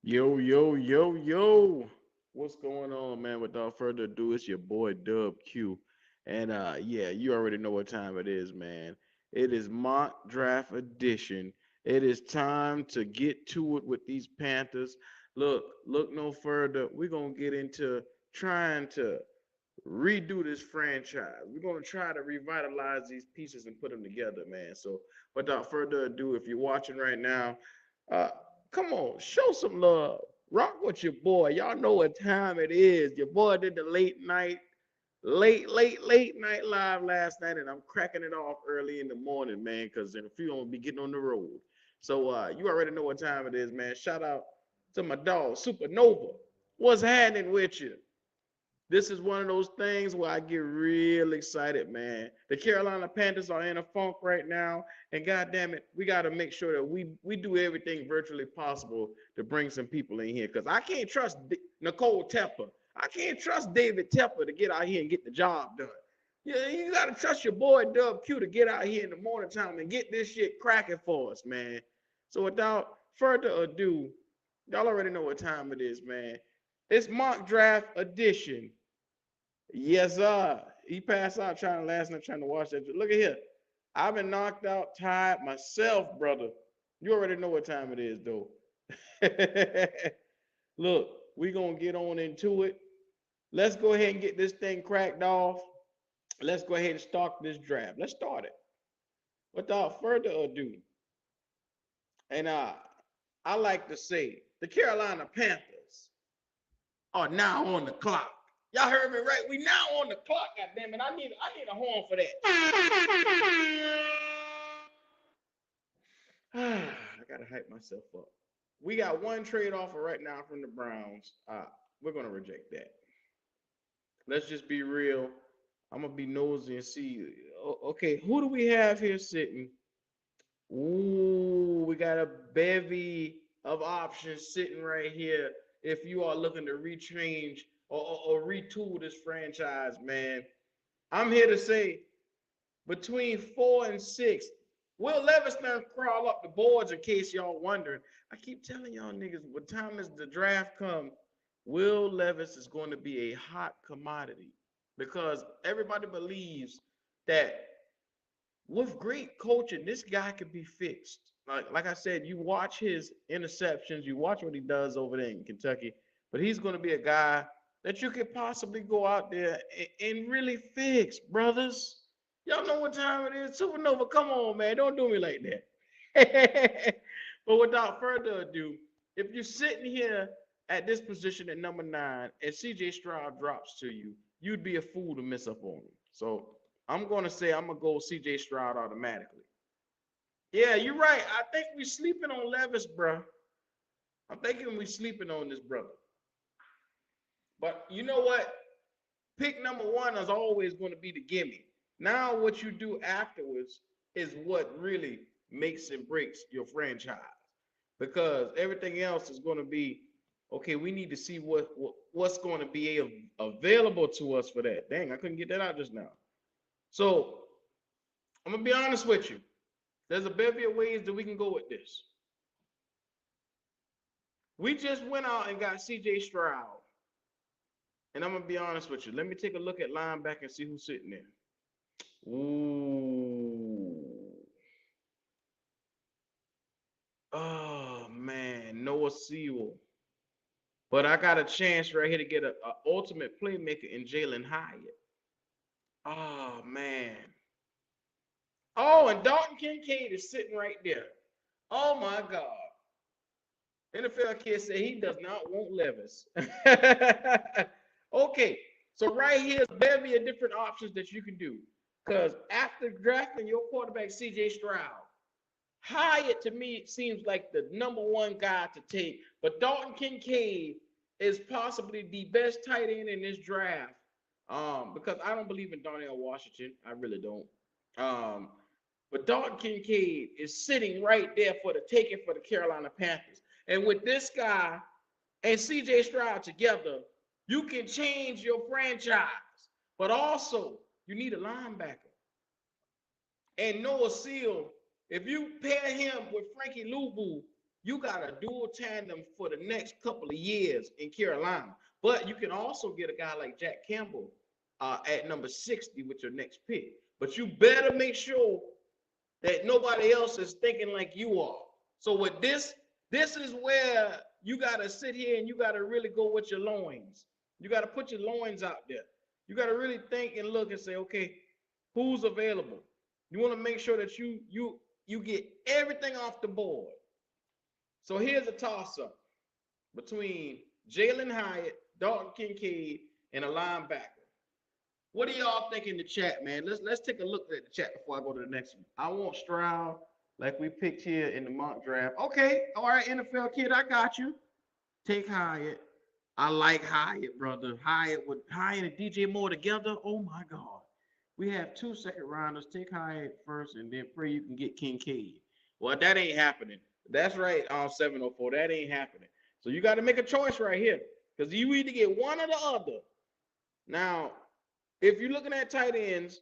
Yo, yo, yo, yo. What's going on, man? Without further ado, it's your boy Dub Q. And yeah, you already know what time it is, man. It is mock draft edition. It is time to get to it with these Panthers. Look no further. We're gonna get into trying to redo this franchise. We're gonna try to revitalize these pieces and put them together, man. So without further ado, if you're watching right now, uh, come on, show some love. Rock with your boy. Y'all know what time it is. Your boy did the late night live last night, and I'm cracking it off early in the morning, man, because in a few I'm gonna be getting on the road. So you already know what time it is, man. Shout out to my dog, Supernova. What's happening with you? This is one of those things where I get real excited, man. The Carolina Panthers are in a funk right now, and God damn it, we got to make sure that we do everything virtually possible to bring some people in here. Because I can't trust Nicole Tepper. I can't trust David Tepper to get out here and get the job done. Yeah, you got to trust your boy Dub Q to get out here in the morning time and get this shit cracking for us, man. So without further ado, y'all already know what time it is, man. It's mock draft edition. Yes, sir. He passed out trying last night trying to watch that. Look at here. I've been knocked out, tired myself, brother. You already know what time it is, though. Look, we gonna get on into it. Let's go ahead and get this thing cracked off. Let's go ahead and start this draft. Let's start it. Without further ado, and I like to say the Carolina Panthers are now on the clock. Y'all heard me right? We now on the clock, goddammit. I need a horn for that. I gotta hype myself up. We got one trade offer right now from the Browns. We're gonna reject that. Let's just be real. I'm gonna be nosy and see. Okay, who do we have here sitting? Ooh, we got a bevy of options sitting right here. If you are looking to rechange or retool this franchise, man, I'm here to say between 4 and 6. Will Levis now crawl up the boards in case y'all wondering. I keep telling y'all niggas, what time is the draft come, Will Levis is going to be a hot commodity because everybody believes that with great coaching, this guy could be fixed. Like I said, you watch his interceptions, you watch what he does over there in Kentucky, but he's going to be a guy that you could possibly go out there and really fix, brothers. Y'all know what time it is. Supernova, come on, man. Don't do me like that. But without further ado, if you're sitting here at this position at number 9 and CJ Stroud drops to you, you'd be a fool to miss up on him. So I'm going to say I'm going to go CJ Stroud automatically. Yeah, you're right. I think we're sleeping on Levis, bro. I'm thinking we're sleeping on this brother. But you know what? Pick number 1 is always going to be the gimme. Now, what you do afterwards is what really makes and breaks your franchise because everything else is going to be okay. We need to see what's going to be available to us for that. Dang, I couldn't get that out just now. So I'm gonna be honest with you. There's a bevy of ways that we can go with this. We just went out and got CJ Stroud. And I'm gonna be honest with you. Let me take a look at linebacker and see who's sitting there. Ooh. Oh man, Noah Sewell. But I got a chance right here to get a ultimate playmaker in Jalen Hyatt. Oh man. Oh, and Dalton Kincaid is sitting right there. Oh my God. NFL kid said he does not want Levis. Okay, so right here's a bevy of different options that you can do. Because after drafting your quarterback CJ Stroud, Hyatt to me seems like the number 1 guy to take, but Dalton Kincaid is possibly the best tight end in this draft. Because I don't believe in Darnell Washington, I really don't. Um, but Dalton Kincaid is sitting right there for the taking for the Carolina Panthers. And with this guy and CJ Stroud together, you can change your franchise. But also, you need a linebacker. And Noah Seal, if you pair him with Frankie Luvu, you got a dual tandem for the next couple of years in Carolina. But you can also get a guy like Jack Campbell at number 60 with your next pick. But you better make sure that nobody else is thinking like you are. So with this is where you gotta sit here and you gotta really go with your loins. You gotta put your loins out there. You gotta really think and look and say, okay, who's available? You want to make sure that you get everything off the board. So here's a toss-up between Jalen Hyatt, Dalton Kincaid, and a linebacker. What do y'all think in the chat, man? Let's take a look at the chat before I go to the next one. I want Stroud, like we picked here in the mock draft. Okay, all right, NFL kid, I got you. Take Hyatt. I like Hyatt, brother. Hyatt and DJ Moore together. Oh my God. We have 2 second rounders. Take Hyatt first, and then pray you can get Kincaid. Well, that ain't happening. That's right, 704. That ain't happening. So you got to make a choice right here, because you either get one or the other. Now, if you're looking at tight ends,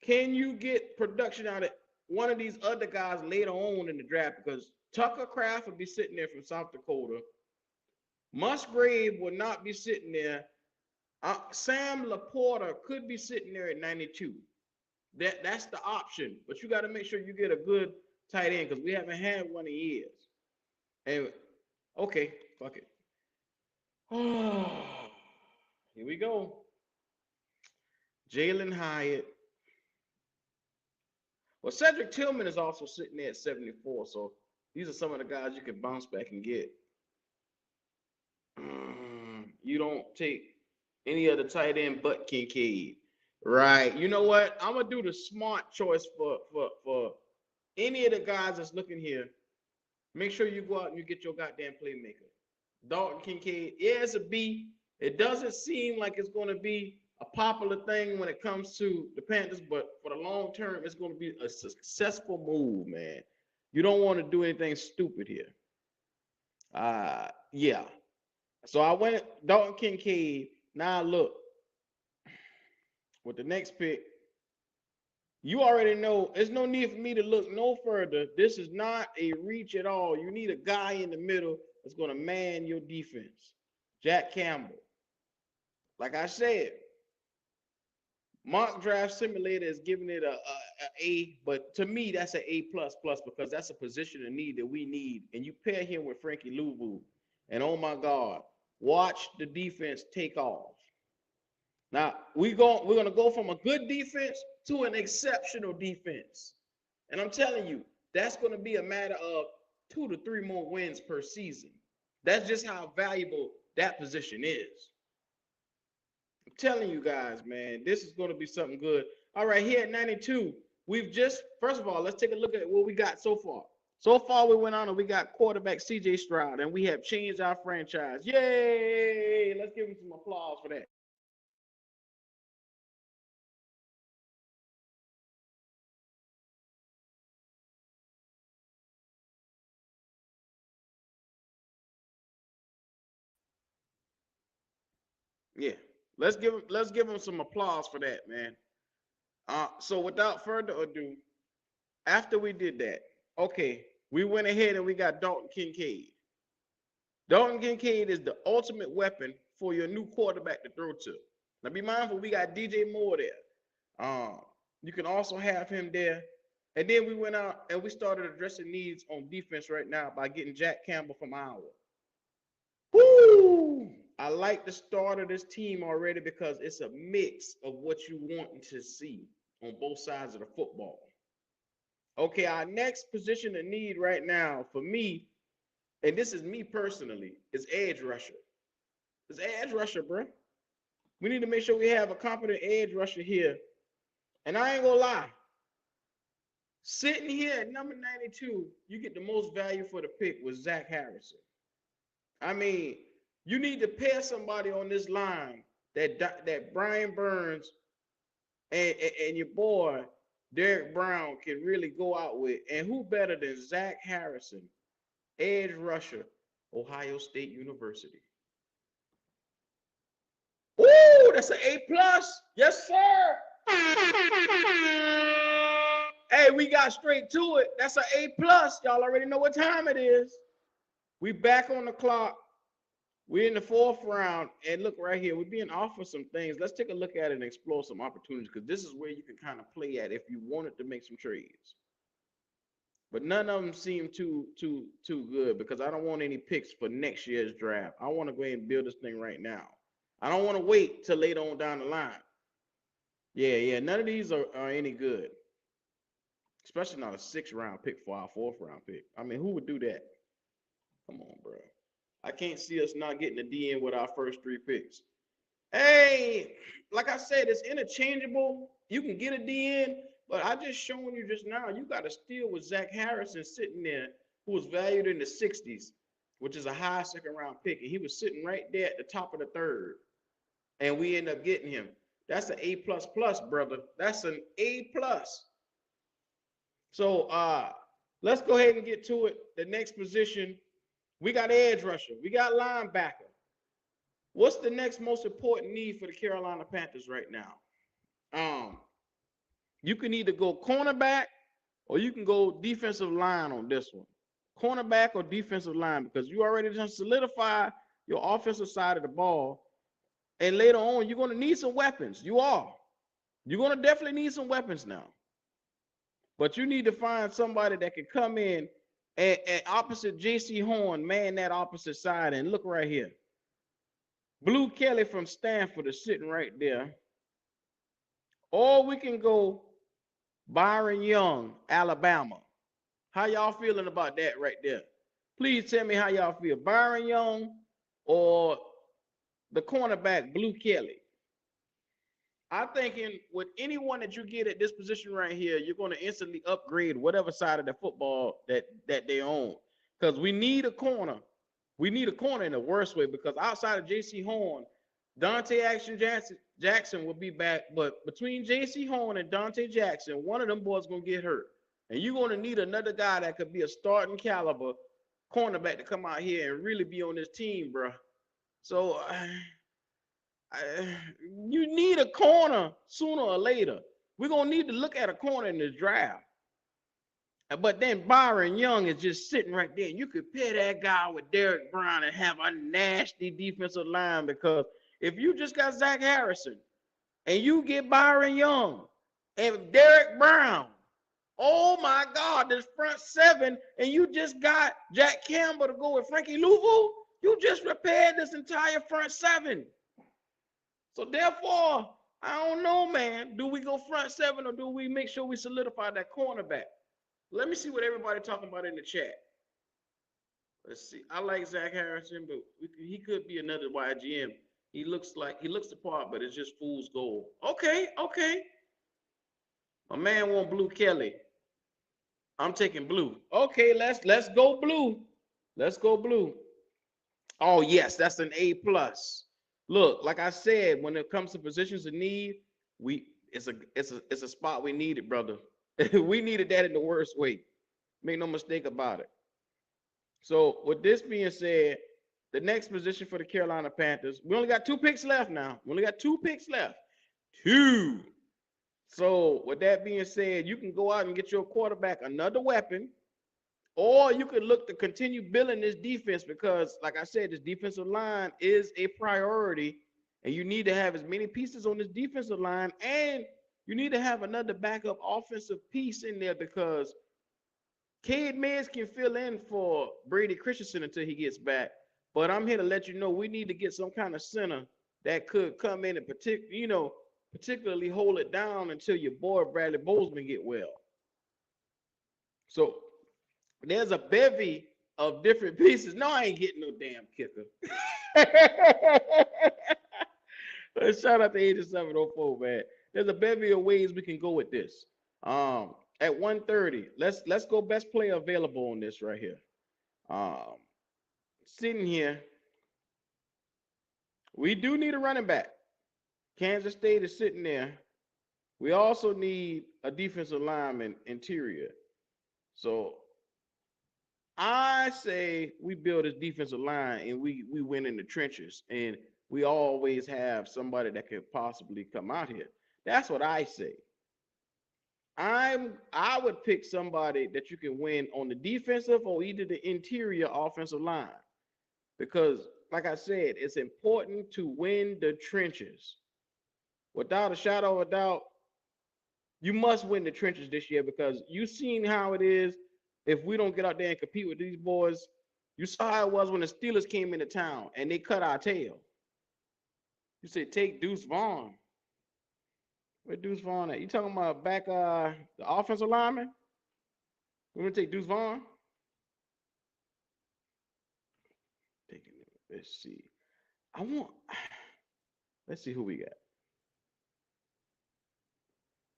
can you get production out of one of these other guys later on in the draft? Because Tucker Kraft will be sitting there from South Dakota. Musgrave will not be sitting there. Sam Laporta could be sitting there at 92. That's the option. But you got to make sure you get a good tight end, because we haven't had one in years. And okay, fuck it. Here we go. Jalen Hyatt. Well, Cedric Tillman is also sitting there at 74. So these are some of the guys you can bounce back and get. You don't take any other tight end but Kincaid. Right. You know what? I'm going to do the smart choice for any of the guys that's looking here. Make sure you go out and you get your goddamn playmaker. Dalton Kincaid, yeah, it's a B. It doesn't seem like it's going to be a popular thing when it comes to the Panthers, but for the long term, it's going to be a successful move, man. You don't want to do anything stupid here. Yeah. So I went Dalton Kincaid. Now look, with the next pick, you already know there's no need for me to look no further. This is not a reach at all. You need a guy in the middle that's going to man your defense. Jack Campbell. Like I said, mock draft simulator is giving it a, but to me that's an A++ because that's a position of need that we need. And you pair him with Frankie Louvu, and oh my God, watch the defense take off. Now we're gonna go from a good defense to an exceptional defense, and I'm telling you, that's going to be a matter of 2 to 3 more wins per season. That's just how valuable that position is. I'm telling you guys, man, this is going to be something good. All right, here at 92, first of all, let's take a look at what we got so far. So far, we went on and we got quarterback CJ Stroud, and we have changed our franchise. Yay! Let's give him some applause for that. Yeah, let's give him some applause for that, man. So without further ado, after we did that, okay, we went ahead and we got Dalton Kincaid. Dalton Kincaid is the ultimate weapon for your new quarterback to throw to. Now be mindful, we got DJ Moore there. You can also have him there. And then we went out and we started addressing needs on defense right now by getting Jack Campbell from Iowa. Woo! I like the start of this team already because it's a mix of what you want to see on both sides of the football. Okay, our next position of need right now for me, and this is me personally, is edge rusher. It's edge rusher, bro. We need to make sure we have a competent edge rusher here. And I ain't gonna lie. Sitting here at number 92, you get the most value for the pick with Zach Harrison. I mean, you need to pair somebody on this line that Brian Burns and your boy Derek Brown can really go out with. And who better than Zach Harrison, edge rusher, Ohio State University. Ooh, that's an A+. Yes, sir. Hey, we got straight to it. That's an A+. Y'all already know what time it is. We back on the clock. We're in the fourth round, and look right here. We're being offered some things. Let's take a look at it and explore some opportunities because this is where you can kind of play at if you wanted to make some trades. But none of them seem too good because I don't want any picks for next year's draft. I want to go ahead and build this thing right now. I don't want to wait till later on down the line. Yeah. None of these are any good, especially not a 6th-round pick for our 4th-round pick. I mean, who would do that? Come on, bro. I can't see us not getting a DN with our first 3 picks. Hey, like I said, it's interchangeable. You can get a DN, but I just shown you just now, you got a steal with Zach Harrison sitting there, who was valued in the 60s, which is a high 2nd-round pick, and he was sitting right there at the top of the 3rd, and we end up getting him. That's an A++, brother. That's an A+. So let's go ahead and get to it. The next position, we got edge rusher. We got linebacker. What's the next most important need for the Carolina Panthers right now? You can either go cornerback or you can go defensive line on this one. Cornerback or defensive line, because you already just solidify your offensive side of the ball. And later on, you're going to need some weapons. You are. You're going to definitely need some weapons now. But you need to find somebody that can come in and opposite J.C. Horn, man that opposite side, and look right here. Blue Kelly from Stanford is sitting right there. Or we can go Byron Young, Alabama. How y'all feeling about that right there? Please tell me how y'all feel. Byron Young or the cornerback, Blue Kelly? I'm thinking with anyone that you get at this position right here, you're going to instantly upgrade whatever side of the football that they own. Because we need a corner. We need a corner in the worst way because outside of J.C. Horn, Dante Jackson will be back. But between J.C. Horn and Dante Jackson, one of them boys going to get hurt. And you're going to need another guy that could be a starting caliber cornerback to come out here and really be on this team, bro. So you need a corner sooner or later. We're going to need to look at a corner in this draft. But then Byron Young is just sitting right there. You could pair that guy with Derek Brown and have a nasty defensive line because if you just got Zach Harrison and you get Byron Young and Derek Brown, oh my God, this front 7, and you just got Jack Campbell to go with Frankie Louvu, you just repaired this entire front 7. So therefore, I don't know, man. Do we go front 7 or do we make sure we solidify that cornerback? Let me see what everybody talking about in the chat. Let's see. I like Zach Harrison, but he could be another YGM. He looks the part, but it's just fool's gold. Okay. My man want Blue Kelly. I'm taking blue. Okay, let's go blue. Let's go blue. Oh yes, that's an A+. Look, like I said, when it comes to positions of need, it's a spot we needed, brother. We needed that in the worst way. Make no mistake about it. So with this being said, the next position for the Carolina Panthers, we only got 2 picks left now. We only got 2 picks left. 2. So with that being said, you can go out and get your quarterback another weapon, or you could look to continue building this defense because, like I said, this defensive line is a priority, and you need to have as many pieces on this defensive line, and you need to have another backup offensive piece in there because Cade Mays can fill in for Brady Christensen until he gets back. But I'm here to let you know we need to get some kind of center that could come in and particularly hold it down until your boy Bradley Bozeman get well. So there's a bevy of different pieces. No, I ain't getting no damn kicker. Shout out to 8704, man. There's a bevy of ways we can go with this. At 130, let's go best player available on this right here. Sitting here, we do need a running back. Kansas State is sitting there. We also need a defensive lineman interior. So I say we build this defensive line and we win in the trenches, and we always have somebody that could possibly come out here. That's what I say. I would pick somebody that you can win on the defensive or either the interior offensive line because, like I said, it's important to win the trenches. Without a shadow of a doubt, you must win the trenches this year because you've seen how it is if we don't get out there and compete with these boys. You saw how it was when the Steelers came into town and they cut our tail. You said take Deuce Vaughn. Where Deuce Vaughn at? You talking about back the offensive lineman? We're gonna take Deuce Vaughn. Let's see. I want. Let's see who we got.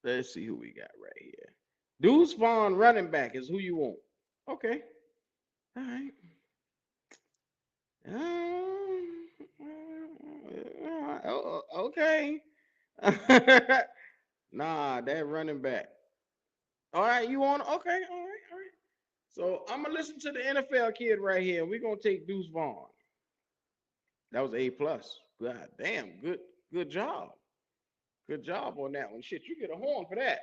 Let's see who we got right here. Deuce Vaughn, running back, is who you want. Okay. All right. Okay. Nah, that running back. All right, you want? Okay. All right. All right. So I'm gonna listen to the NFL kid right here. We're gonna take Deuce Vaughn. That was A plus. God damn, good job. Good job on that one. Shit, you get a horn for that.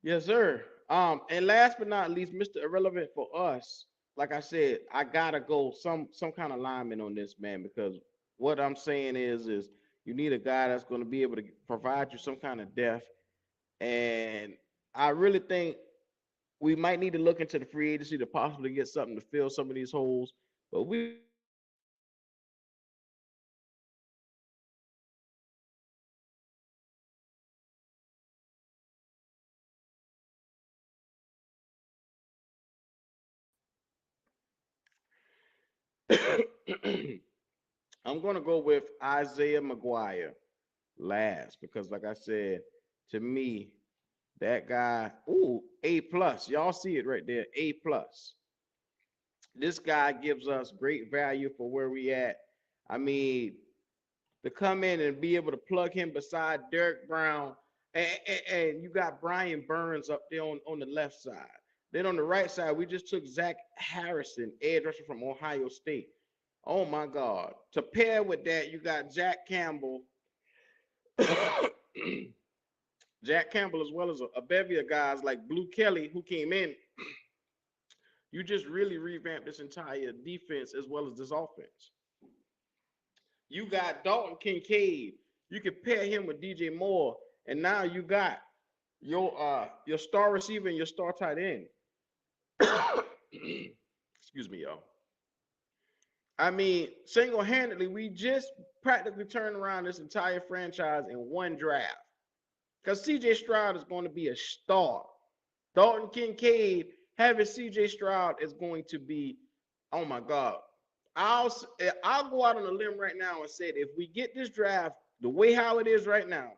Yes, sir. And last but not least, Mr. Irrelevant for us. Like I said, I gotta go some kind of lineman on this man because what I'm saying is you need a guy that's going to be able to provide you some kind of depth. And I really think we might need to look into the free agency to possibly get something to fill some of these holes. But we got to get something done this year. I'm going to go with Isaiah McGuire last because, like I said, to me, that guy, ooh, A plus. Y'all see it right there, A plus. This guy gives us great value for where we at. I mean, to come in and be able to plug him beside Derek Brown, and you got Brian Burns up there on the left side. Then on the right side, we just took Zach Harrison, edge rusher from Ohio State. Oh my God. To pair with that, you got Jack Campbell. Jack Campbell, as well as a bevy of guys like Blue Kelly, who came in. You just really revamped this entire defense as well as this offense. You got Dalton Kincaid. You can pair him with DJ Moore, and now you got your star receiver and your star tight end. Excuse me, y'all. I mean, single-handedly, we just practically turned around this entire franchise in one draft. Because CJ Stroud is going to be a star. Dalton Kincaid having CJ Stroud is going to be, oh my God. I'll go out on a limb right now and say that if we get this draft the way how it is right now,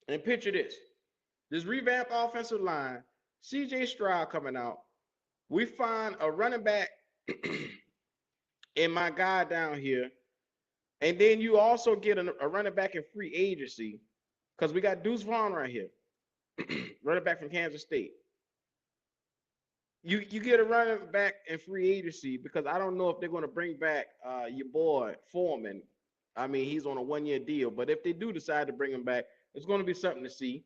and picture this revamped offensive line, CJ Stroud coming out, we find a running back in my guy down here, and then you also get a running back in free agency because we got Deuce Vaughn right here, running back from Kansas State. You get a running back in free agency because I don't know if they're going to bring back your boy Foreman. I mean, he's on a 1-year deal, but if they do decide to bring him back, it's going to be something to see.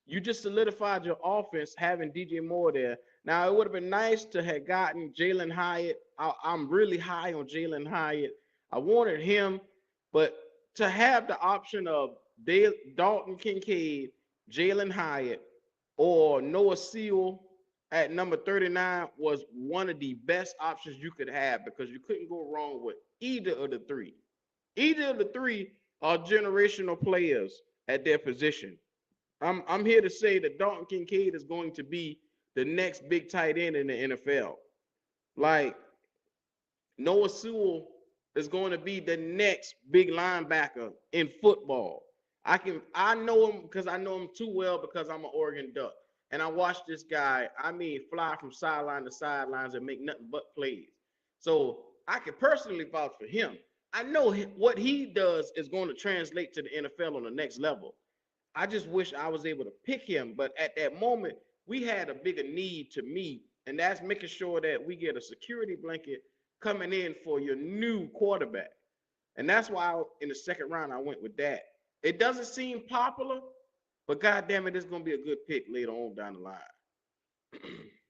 You just solidified your offense having DJ Moore there. Now, it would have been nice to have gotten Jalen Hyatt. I'm really high on Jalen Hyatt. I wanted him, but to have the option of Dalton Kincaid, Jalen Hyatt, or Noah Seal at number 39 was one of the best options you could have because you couldn't go wrong with either of the three. Either of the three are generational players at their position. I'm here to say that Dalton Kincaid is going to be the next big tight end in the NFL. Like Noah Sewell is going to be the next big linebacker in football. I know him because I know him too well because I'm an Oregon Duck. And I watched this guy, I mean, fly from sideline to sidelines and make nothing but plays. So I can personally vouch for him. I know what he does is going to translate to the NFL on the next level. I just wish I was able to pick him. But at that moment, we had a bigger need to meet, and that's making sure that we get a security blanket coming in for your new quarterback. And that's why in the second round, I went with that. It doesn't seem popular, but goddamn it, it's gonna be a good pick later on down the line.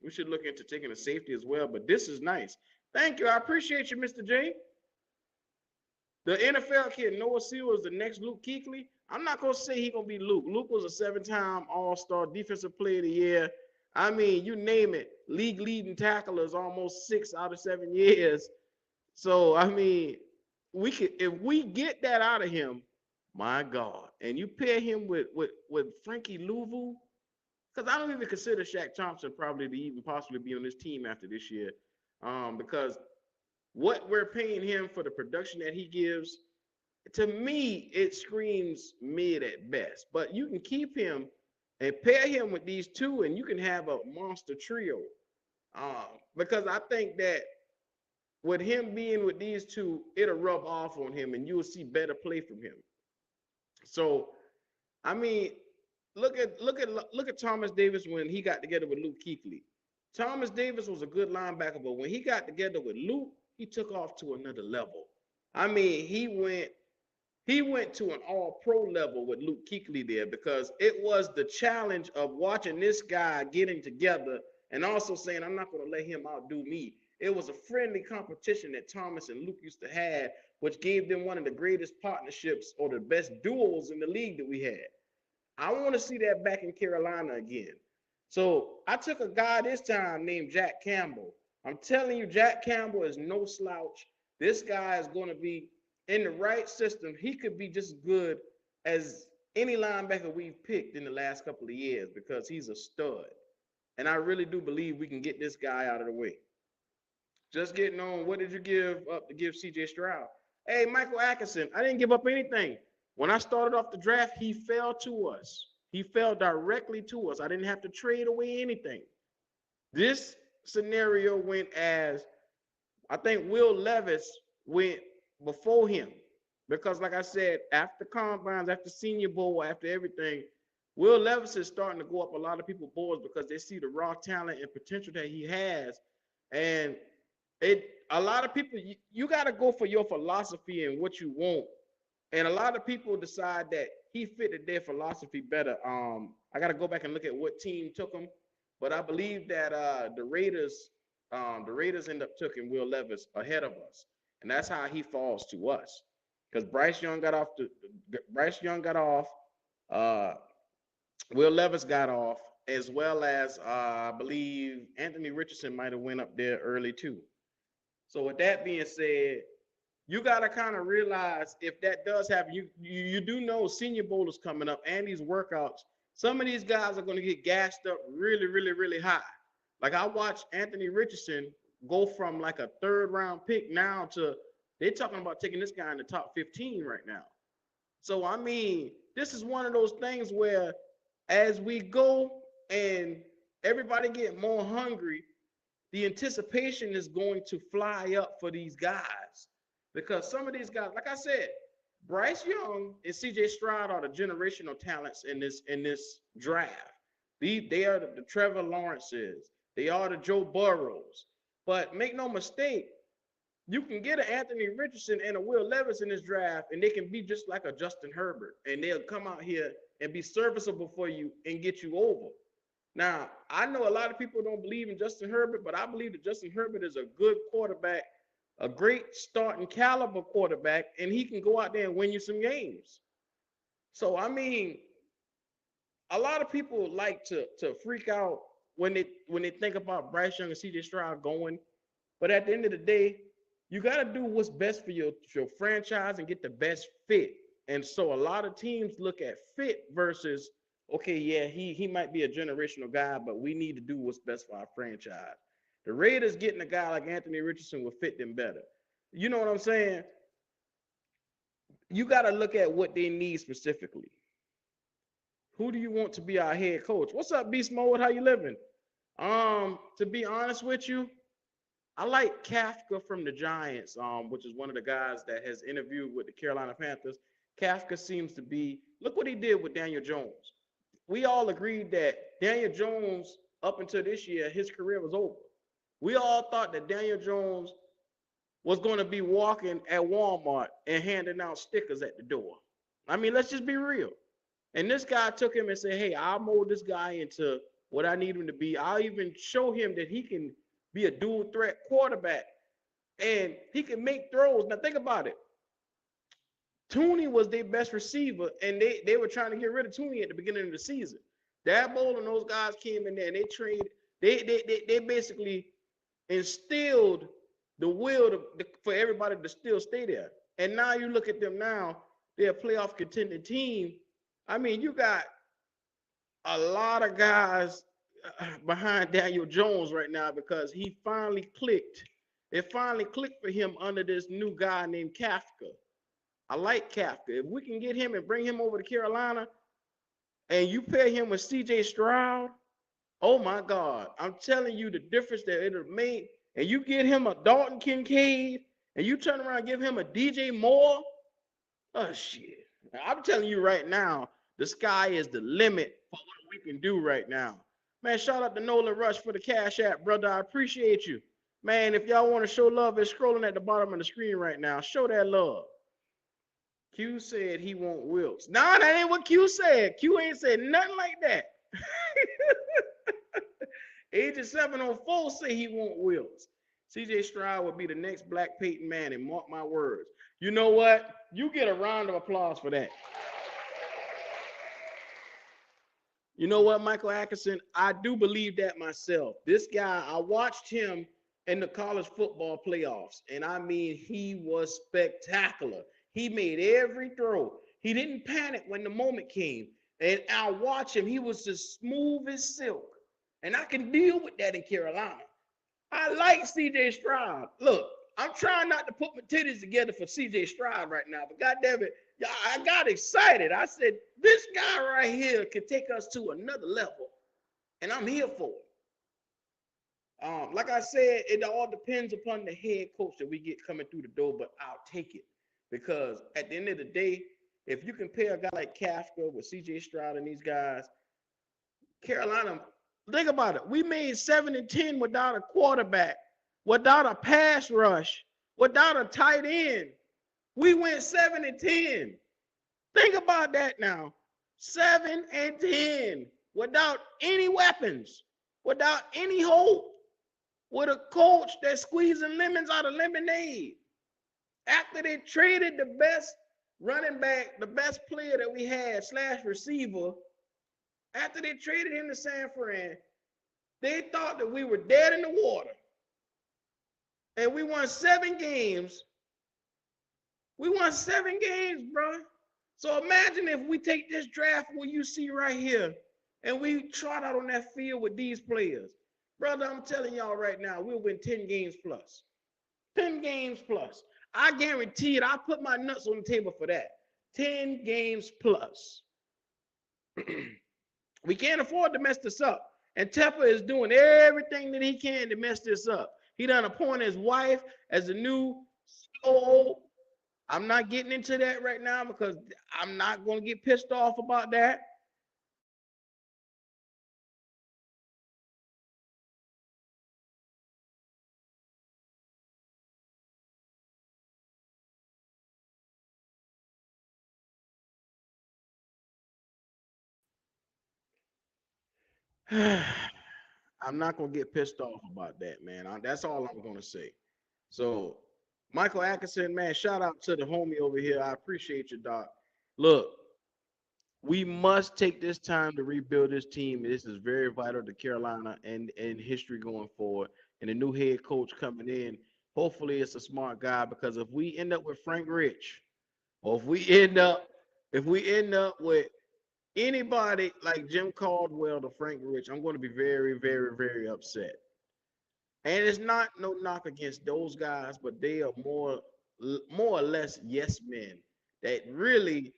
We should look into taking a safety as well, but this is nice. Thank you. I appreciate you, Mr. J. The NFL kid, Noah Seal, is the next Luke Kuechly. I'm not gonna say he's gonna be Luke. Luke was a 7-time All-Star Defensive Player of the Year. I mean, you name it, league leading tacklers almost 6 out of 7 years. So I mean, we could if we get that out of him, my God, and you pair him with Frankie Louvu, because I don't even consider Shaq Thompson probably to even possibly be on this team after this year, because what we're paying him for the production that he gives, to me, it screams mid at best. But you can keep him and pair him with these two, and you can have a monster trio. Because I think that with him being with these two, it'll rub off on him, and you'll see better play from him. So, I mean, look at Thomas Davis when he got together with Luke Kuechly. Thomas Davis was a good linebacker, but when he got together with Luke, he took off to another level. I mean, he went to an all-pro level with Luke Kuechly there, because it was the challenge of watching this guy getting together and also saying, I'm not going to let him outdo me. It was a friendly competition that Thomas and Luke used to have, which gave them one of the greatest partnerships or the best duels in the league that we had. I want to see that back in Carolina again. So I took a guy this time named Jack Campbell. I'm telling you, Jack Campbell is no slouch. This guy is going to be in the right system. He could be just as good as any linebacker we've picked in the last couple of years, because he's a stud. And I really do believe we can get this guy out of the way. Just getting on, what did you give up to give CJ Stroud? Hey, Michael Atkinson, I didn't give up anything. When I started off the draft, he fell to us. He fell directly to us. I didn't have to trade away anything. This scenario went as, I think Will Levis went before him. Because, like I said, after combines, after Senior Bowl, after everything, Will Levis is starting to go up a lot of people's boards because they see the raw talent and potential that he has. And a lot of people, you got to go for your philosophy and what you want. And a lot of people decide that he fitted their philosophy better. I got to go back and look at what team took him, but I believe that the Raiders end up taking Will Levis ahead of us, and that's how he falls to us. Because Bryce Young got off. Uh, Will Levis got off, as well as I believe Anthony Richardson might have went up there early too. So with that being said, you got to kind of realize if that does happen, you do know Senior Bowl is coming up and these workouts. Some of these guys are going to get gassed up really, really, really high. Like I watched Anthony Richardson go from like a 3rd-round pick now to they're talking about taking this guy in the top 15 right now. So, I mean, this is one of those things where as we go and everybody get more hungry, the anticipation is going to fly up for these guys. Because some of these guys, like I said, Bryce Young and CJ Stroud are the generational talents in this draft. They are the Trevor Lawrences. They are the Joe Burrows. But make no mistake, you can get an Anthony Richardson and a Will Levis in this draft, and they can be just like a Justin Herbert, and they'll come out here and be serviceable for you and get you over. Now, I know a lot of people don't believe in Justin Herbert, but I believe that Justin Herbert is a good quarterback, a great starting caliber quarterback, and he can go out there and win you some games. So, I mean, a lot of people like to freak out when they think about Bryce Young and CJ Stroud going, but at the end of the day, you got to do what's best for your franchise and get the best fit. And so a lot of teams look at fit versus, okay, yeah, he might be a generational guy, but we need to do what's best for our franchise. The Raiders getting a guy like Anthony Richardson will fit them better. You know what I'm saying? You got to look at what they need specifically. Who do you want to be our head coach? What's up, Beast Mode? How you living? To be honest with you, I like Kafka from the Giants, which is one of the guys that has interviewed with the Carolina Panthers. Kafka seems to be, look what he did with Daniel Jones. We all agreed that Daniel Jones, up until this year, his career was over. We all thought that Daniel Jones was going to be walking at Walmart and handing out stickers at the door. I mean, let's just be real. And this guy took him and said, hey, I'll mold this guy into what I need him to be. I'll even show him that he can be a dual threat quarterback and he can make throws. Now, think about it. Tooney was their best receiver, and they were trying to get rid of Tooney at the beginning of the season. Dabo and those guys came in there and they trained. They basically instilled the will for everybody to still stay there. And now you look at them now, they're a playoff contending team. I mean, you got a lot of guys behind Daniel Jones right now because he finally clicked. It finally clicked for him under this new guy named Kafka. I like Kafka. If we can get him and bring him over to Carolina and you pair him with CJ Stroud, oh my God. I'm telling you the difference that it'll make. And you get him a Dalton Kincaid and you turn around and give him a DJ Moore. Oh, shit. I'm telling you right now, the sky is the limit for what we can do right now. Man, shout out to Nolan Rush for the Cash App, brother. I appreciate you. Man, if y'all want to show love, it's scrolling at the bottom of the screen right now. Show that love. Q said he want Wilkes. Nah, that ain't what Q said. Q ain't said nothing like that. Agent 704 say he want Wilkes. CJ Stroud will be the next Black Peyton Manning. Mark my words. You know what? You get a round of applause for that. You know what, Michael Atkinson? I do believe that myself. This guy, I watched him in the college football playoffs, and I mean, he was spectacular. He made every throw. He didn't panic when the moment came. And I watch him. He was as smooth as silk. And I can deal with that in Carolina. I like CJ Stroud. Look, I'm trying not to put my titties together for CJ Stroud right now, but goddamn it, I got excited. I said, this guy right here can take us to another level, and I'm here for it. Like I said, it all depends upon the head coach that we get coming through the door, but I'll take it because at the end of the day, if you compare a guy like Kafka with CJ Stroud and these guys, Carolina, think about it. We made 7-10 without a quarterback, without a pass rush, without a tight end. We went 7-10. Think about that now. 7-10 without any weapons, without any hope, with a coach that's squeezing lemons out of lemonade. After they traded the best running back, the best player that we had / receiver, after they traded him to San Fran, they thought that we were dead in the water. And we won 7 games. We won 7 games, bro. So imagine if we take this draft what you see right here and we trot out on that field with these players. Brother, I'm telling y'all right now, we'll win 10 games plus. 10 games plus. I guarantee it. I put my nuts on the table for that. 10 games plus. We can't afford to mess this up. And Tepper is doing everything that he can to mess this up. He done appointed his wife as the new COO. I'm not getting into that right now because I'm not going to get pissed off about that. I'm not going to get pissed off about that, man. That's all I'm going to say. So, Michael Atkinson, man, shout out to the homie over here. I appreciate you, Doc. Look, we must take this time to rebuild this team. This is very vital to Carolina and history going forward. And the new head coach coming in, hopefully it's a smart guy because if we end up with Frank Rich, or if we end up with anybody like Jim Caldwell to Frank Rich, I'm going to be very, very, very upset. And it's not no knock against those guys, but they are more or less yes men that really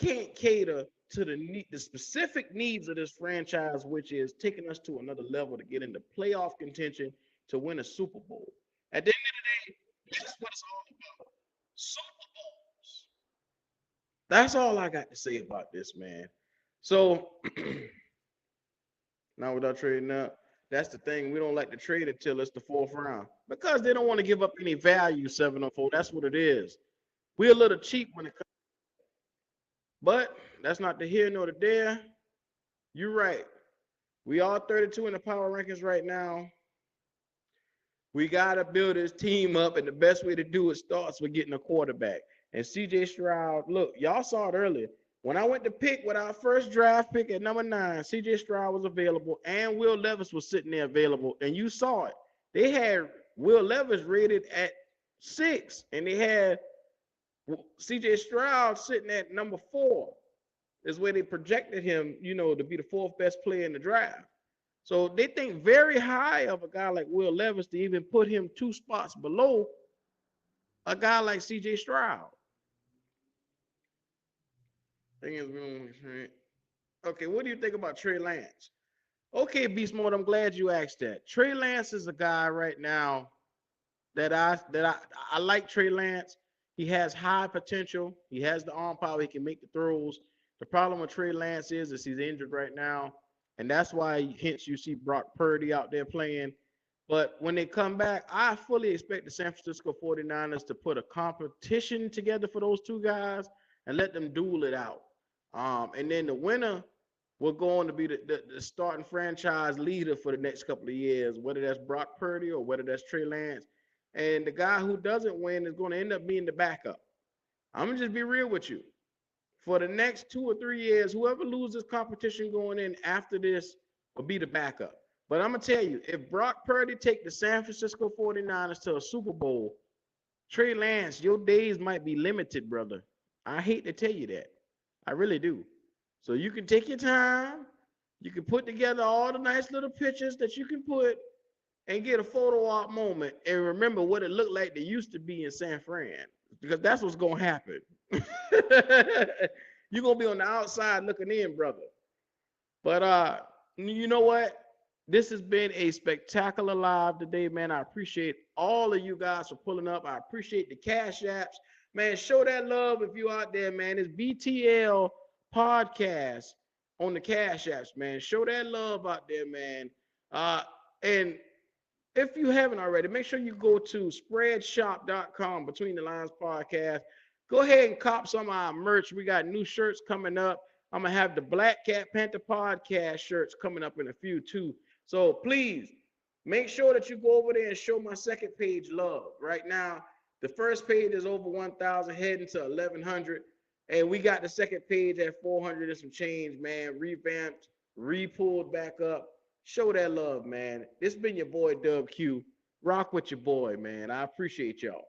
can't cater to the specific needs of this franchise, which is taking us to another level to get into playoff contention to win a Super Bowl. At the end of the day, that's what it's all about. Super Bowls. That's all I got to say about this, man. So now without trading up, that's the thing. We don't like to trade until it's the 4th round because they don't want to give up any value 704. That's what it is. We're a little cheap when it comes. But that's not the here nor the there. You're right. We all 32 in the power rankings right now. We got to build this team up, and the best way to do it starts with getting a quarterback. And CJ Stroud, look, y'all saw it earlier. When I went to pick with our first draft pick at number 9, CJ Stroud was available, and Will Levis was sitting there available, and you saw it. They had Will Levis rated at 6, and they had CJ Stroud sitting at number 4. Is where they projected him, to be the 4th best player in the draft. So they think very high of a guy like Will Levis to even put him 2 spots below a guy like CJ Stroud. Okay, what do you think about Trey Lance? Okay, Beast Mode, I'm glad you asked that. Trey Lance is a guy right now that I like Trey Lance. He has high potential. He has the arm power. He can make the throws. The problem with Trey Lance is he's injured right now, and that's why hence you see Brock Purdy out there playing. But when they come back, I fully expect the San Francisco 49ers to put a competition together for those two guys and let them duel it out. And then the winner will go on to be the starting franchise leader for the next couple of years, whether that's Brock Purdy or whether that's Trey Lance. And the guy who doesn't win is going to end up being the backup. I'm going to just be real with you. For the next 2 or 3 years, whoever loses competition going in after this will be the backup. But I'm going to tell you, if Brock Purdy take the San Francisco 49ers to a Super Bowl, Trey Lance, your days might be limited, brother. I hate to tell you that. I really do. So you can take your time. You can put together all the nice little pictures that you can put and get a photo op moment and remember what it looked like they used to be in San Fran, because that's what's going to happen. You're going to be on the outside looking in, brother. But you know what? This has been a spectacular live today, man. I appreciate all of you guys for pulling up. I appreciate the cash apps. Man, show that love if you're out there, man. It's BTL Podcast on the cash apps, man. Show that love out there, man. And if you haven't already, make sure you go to spreadshop.com, Between the Lines Podcast. Go ahead and cop some of our merch. We got new shirts coming up. I'm going to have the Black Cat Panther Podcast shirts coming up in a few, too. So please make sure that you go over there and show my second page love. Right now, the first page is over 1,000, heading to 1,100. And we got the second page at 400 and some change, man. Revamped, re-pulled back up. Show that love, man. This has been your boy, Dub Q. Rock with your boy, man. I appreciate y'all.